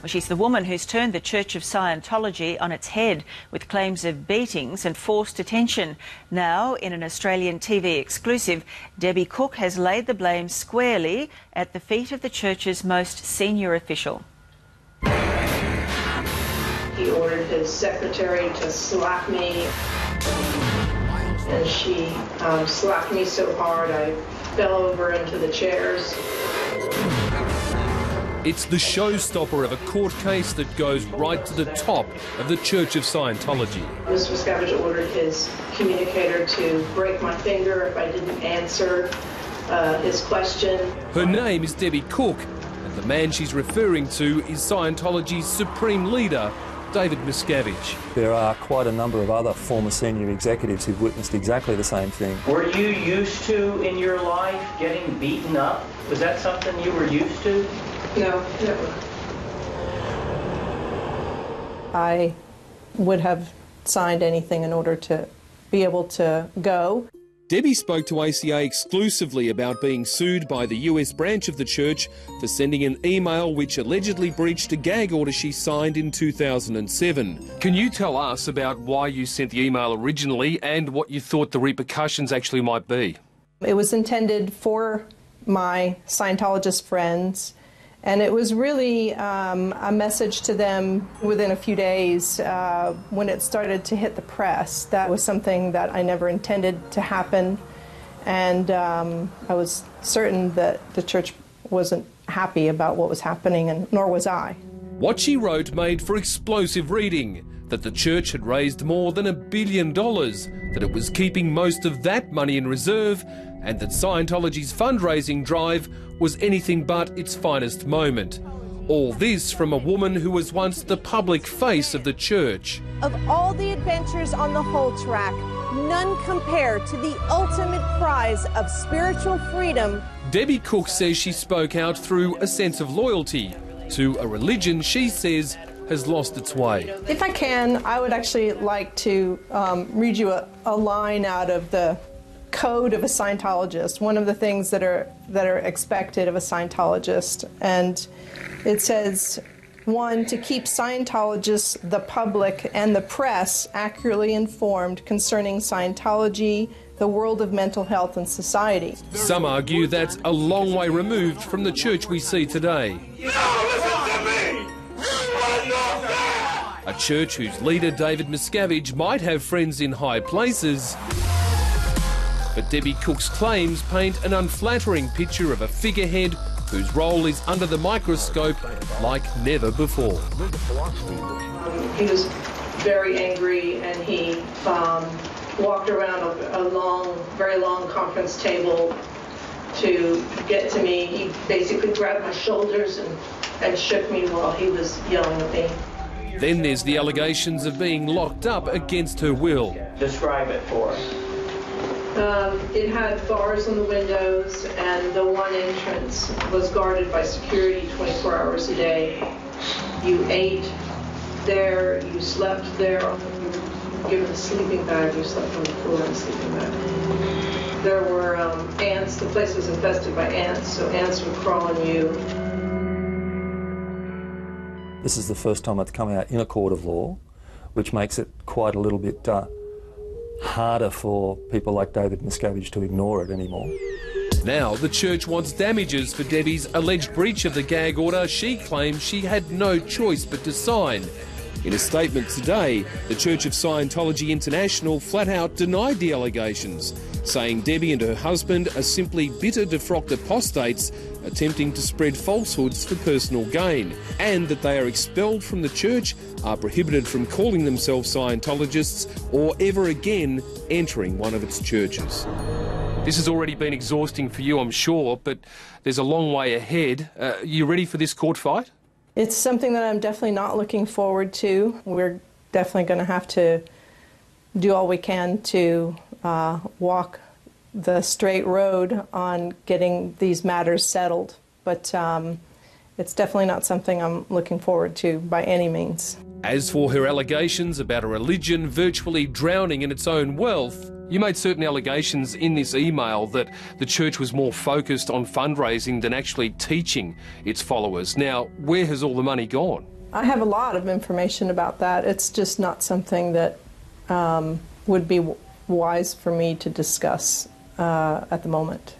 Well, she's the woman who's turned the Church of Scientology on its head with claims of beatings and forced detention. Now, in an Australian TV exclusive, Debbie Cook has laid the blame squarely at the feet of the Church's most senior official. He ordered his secretary to slap me, and she slapped me so hard I fell over into the chairs. It's the showstopper of a court case that goes right to the top of the Church of Scientology. Mr. Miscavige ordered his communicator to break my finger if I didn't answer his question. Her name is Debbie Cook, and the man she's referring to is Scientology's supreme leader, David Miscavige. There are quite a number of other former senior executives who've witnessed exactly the same thing. Were you used to, in your life, getting beaten up? Was that something you were used to? No, never. I would have signed anything in order to be able to go. Debbie spoke to ACA exclusively about being sued by the US branch of the church for sending an email which allegedly breached a gag order she signed in 2007. Can you tell us about why you sent the email originally and what you thought the repercussions actually might be? It was intended for my Scientologist friends, and it was really a message to them within a few days when it started to hit the press. That was something that I never intended to happen, and I was certain that the church wasn't happy about what was happening, and nor was I. What she wrote made for explosive reading, that the church had raised more than $1 billion, that it was keeping most of that money in reserve, and that Scientology's fundraising drive was anything but its finest moment. All this from a woman who was once the public face of the church. Of all the adventures on the whole track, none compare to the ultimate prize of spiritual freedom. Debbie Cook says she spoke out through a sense of loyalty to a religion she says has lost its way. If I can, I would actually like to read you a line out of the code of a Scientologist, one of the things that are expected of a Scientologist. And it says, 1, to keep Scientologists, the public, and the press accurately informed concerning Scientology, the world of mental health and society. Some argue that's a long way removed from the church we see today. No, listen to me! A church whose leader, David Miscavige, might have friends in high places, but Debbie Cook's claims paint an unflattering picture of a figurehead whose role is under the microscope like never before. He was very angry, and he walked around a very long conference table to get to me. He basically grabbed my shoulders and shook me while he was yelling at me. Then there's the allegations of being locked up against her will. Describe it for us. It had bars on the windows, and the one entrance was guarded by security 24 hours a day. You ate there, you slept there. You were given a sleeping bag, you slept on the floor in a sleeping bag. There were ants. The place was infested by ants, so ants would crawl on you. This is the first time it's come out in a court of law, which makes it quite a little bit harder for people like David Miscavige to ignore it anymore. Now the church wants damages for Debbie's alleged breach of the gag order she claims she had no choice but to sign. In a statement today, the Church of Scientology International flat out denied the allegations, saying Debbie and her husband are simply bitter defrocked apostates attempting to spread falsehoods for personal gain, and that they are expelled from the church, are prohibited from calling themselves Scientologists or ever again entering one of its churches. This has already been exhausting for you, I'm sure, but there's a long way ahead. You ready for this court fight? It's something that I'm definitely not looking forward to. We're definitely going to have to do all we can to walk the straight road on getting these matters settled. But it's definitely not something I'm looking forward to by any means. As for her allegations about a religion virtually drowning in its own wealth, You made certain allegations in this email that the church was more focused on fundraising than actually teaching its followers. Now, where has all the money gone? I have a lot of information about that. It's just not something that would be wise for me to discuss at the moment.